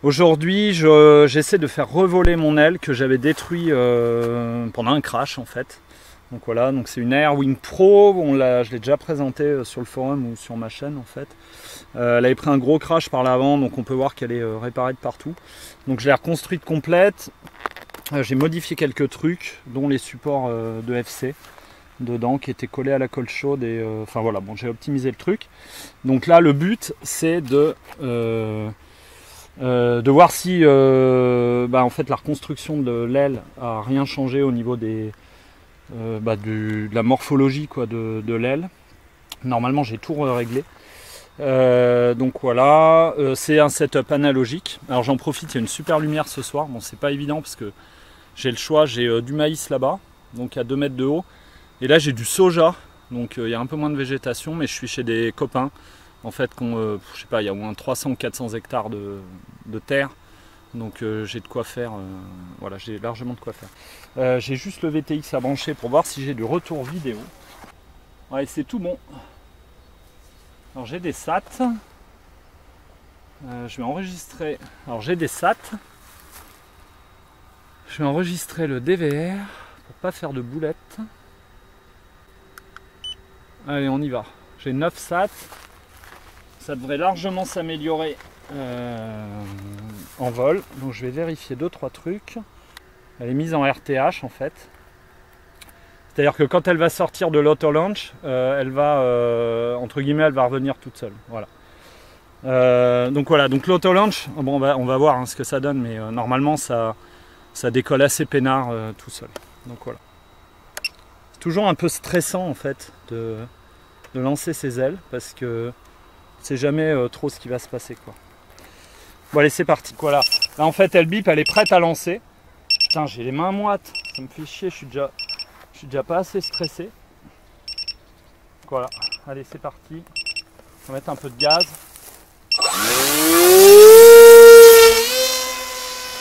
Aujourd'hui, j'essaie de faire revoler mon aile que j'avais détruit pendant un crash en fait. Donc voilà, donc c'est une Airwing Pro, je l'ai déjà présenté sur le forum ou sur ma chaîne en fait. Elle avait pris un gros crash par l'avant, donc on peut voir qu'elle est réparée de partout. Donc je l'ai reconstruite complète. J'ai modifié quelques trucs, dont les supports de FC dedans qui étaient collés à la colle chaude et enfin voilà, bon, j'ai optimisé le truc. Donc là, le but c'est de voir si en fait la reconstruction de l'aile a rien changé au niveau de la morphologie quoi, de l'aile. Normalement j'ai tout réglé. Donc voilà, c'est un setup analogique. Alors j'en profite, il y a une super lumière ce soir. Bon, c'est pas évident parce que j'ai le choix, j'ai du maïs là-bas, donc à 2 mètres de haut. Et là j'ai du soja, donc il y a un peu moins de végétation, mais je suis chez des copains. En fait, je sais pas, il y a au moins 300 ou 400 hectares de terre. Donc j'ai de quoi faire, voilà, j'ai largement de quoi faire. J'ai juste le VTX à brancher pour voir si j'ai du retour vidéo. Ouais, c'est tout bon. Alors j'ai des SAT. Je vais enregistrer. Alors j'ai des SAT. Je vais enregistrer le DVR pour pas faire de boulettes. Allez, on y va. J'ai 9 SAT. Ça devrait largement s'améliorer en vol. Donc je vais vérifier 2-3 trucs. Elle est mise en RTH en fait. C'est-à-dire que quand elle va sortir de l'auto launch, elle va entre guillemets, elle va revenir toute seule. Voilà. Donc voilà, donc l'auto launch, bon, on va voir hein, ce que ça donne, mais normalement ça décolle assez peinard tout seul. Donc voilà. C'est toujours un peu stressant en fait de lancer ses ailes parce que c'est jamais trop ce qui va se passer quoi. Bon allez, c'est parti. Voilà. Là en fait elle bip, elle est prête à lancer. Putain, j'ai les mains moites, ça me fait chier, je suis déjà pas assez stressé. Voilà, allez c'est parti. On va mettre un peu de gaz.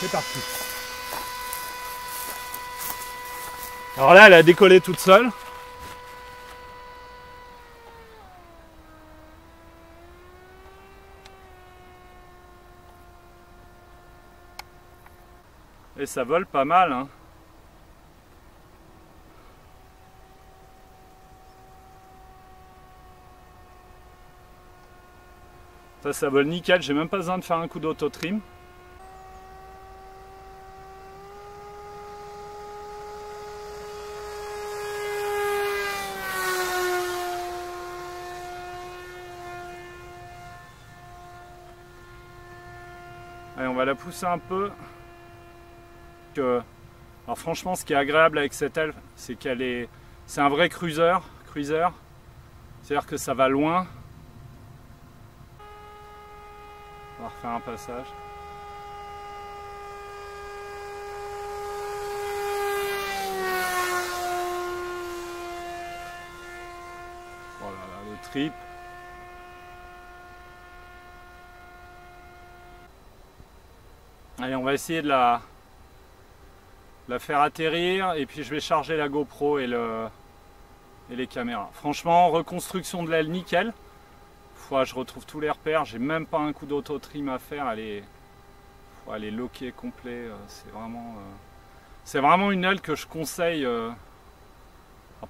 C'est parti. Alors là elle a décollé toute seule. Et ça vole pas mal hein. Ça vole nickel, j'ai même pas besoin de faire un coup d'auto-trim. Allez, on va la pousser un peu. Alors franchement, ce qui est agréable avec cette aile, c'est c'est un vrai cruiser. C'est-à-dire que ça va loin. On va refaire un passage. Voilà, le trip. Allez, on va essayer de la faire atterrir et puis je vais charger la GoPro et les caméras. Franchement, reconstruction de l'aile nickel. Je retrouve tous les repères, j'ai même pas un coup d'auto-trim à faire, elle est lockée complet, c'est vraiment une aile que je conseille.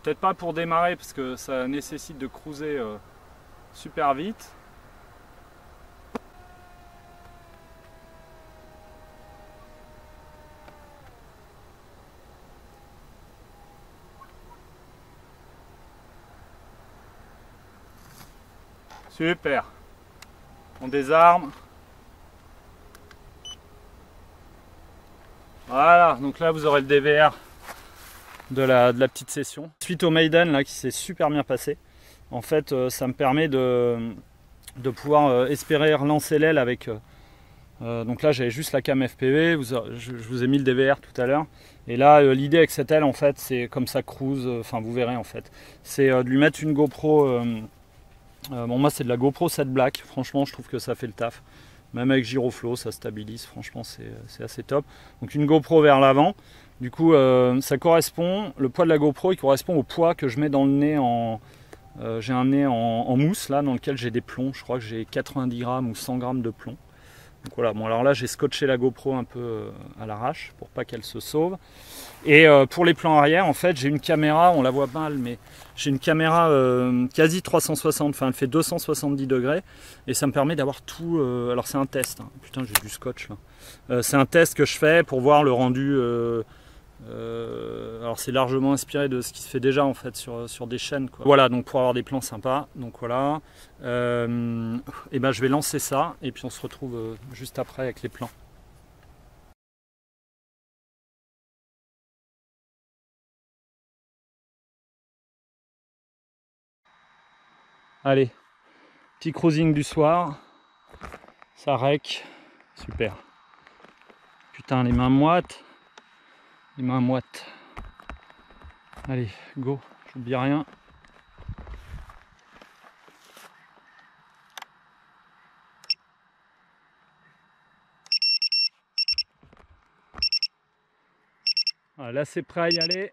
Peut-être pas pour démarrer parce que ça nécessite de cruiser super vite. Super. On désarme. Voilà, donc là vous aurez le DVR de la petite session. Suite au Maiden là qui s'est super bien passé, en fait ça me permet de pouvoir espérer relancer l'aile avec... donc là j'avais juste la cam FPV, je vous ai mis le DVR tout à l'heure. Et là l'idée avec cette aile en fait c'est comme ça cruise, enfin vous verrez en fait. C'est de lui mettre une GoPro... bon moi c'est de la GoPro 7 Black, franchement je trouve que ça fait le taf. Même avec Giroflow ça stabilise, franchement c'est assez top. Donc une GoPro vers l'avant, du coup ça correspond, le poids de la GoPro il correspond au poids que je mets dans le nez en... j'ai un nez en mousse là dans lequel j'ai des plombs, je crois que j'ai 90 grammes ou 100 grammes de plomb. Donc voilà, bon alors là j'ai scotché la GoPro un peu à l'arrache pour pas qu'elle se sauve. Et pour les plans arrière, en fait, j'ai une caméra, on la voit mal, mais j'ai une caméra quasi 360, enfin elle fait 270 degrés, et ça me permet d'avoir tout. Alors c'est un test, hein. Putain, j'ai du scotch là. C'est un test que je fais pour voir le rendu. Alors c'est largement inspiré de ce qui se fait déjà en fait sur des chaînes, quoi. Voilà, donc pour avoir des plans sympas, donc voilà. Et ben je vais lancer ça, et puis on se retrouve juste après avec les plans. Allez, petit cruising du soir, ça rec, super. Putain, les mains moites, les mains moites. Allez, go, j'oublie rien. Voilà, là c'est prêt à y aller.